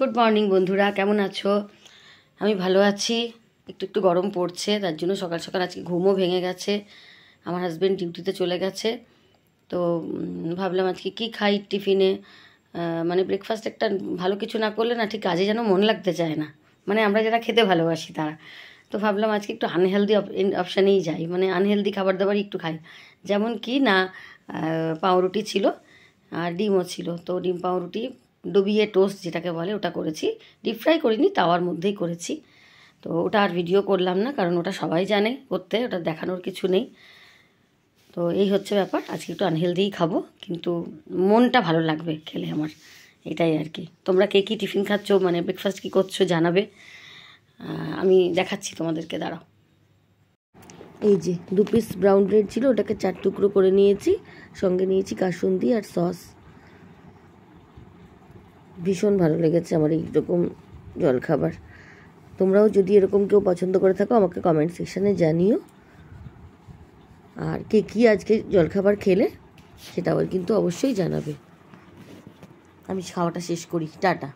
Good morning বন্ধুরা, কেমন আছো? আমি ভালো আছি। একটু একটু গরম পড়ছে, তার জন্য সকাল সকাল আজকে ঘুমও ভেঙে গেছে। আমার হাজব্যান্ড ডিউটিতে চলে গেছে, তো ভাবলাম আজকে কি খাই টিফিনে। মানে ব্রেকফাস্ট একটা ভালো কিছু না করলে না ঠিক কাজে যেন মন লাগতে চায় না, মানে আমরা যারা খেতে ভালোবাসি তারা। তো ভাবলাম আজকে একটু আনহেলদি অপশানেই যাই, মানে আনহেলদি খাবার দাবারই একটু খাই। যেমন কি না, পাউরুটি ছিল আর ডিমও ছিল, তো ডিম পাউরুটি ডুবিয়ে টোস্ট যেটাকে বলে ওটা করেছি। ডিপ ফ্রাই করিনি, তাওয়ার মধ্যেই করেছি। তো ওটা আর ভিডিও করলাম না, কারণ ওটা সবাই জানে করতে, ওটা দেখানোর কিছু নেই। তো এই হচ্ছে ব্যাপার, আজকে একটু আনহেলদিই খাবো, কিন্তু মনটা ভালো লাগবে খেলে আমার, এটাই আর কি। তোমরা কে কী টিফিন খাচ্ছো, মানে ব্রেকফাস্ট কী করছো জানাবে। আমি দেখাচ্ছি তোমাদেরকে, দাঁড়াও। এই যে 2 পিস ব্রাউন ব্রেড ছিল, ওটাকে 4 টুকরো করে নিয়েছি, সঙ্গে নিয়েছি কাসুন্দি আর সস। ভীষণ ভালো লেগেছে আমার এইরকম জলখাবার। তোমরাও যদি এরকম কেউ পছন্দ করে থাকো আমাকে কমেন্ট সেকশানে জানিও। আর কে কী আজকে জলখাবার খেলে সেটা আবার কিন্তু অবশ্যই জানাবে। আমি খাওয়াটা শেষ করি, টাটা।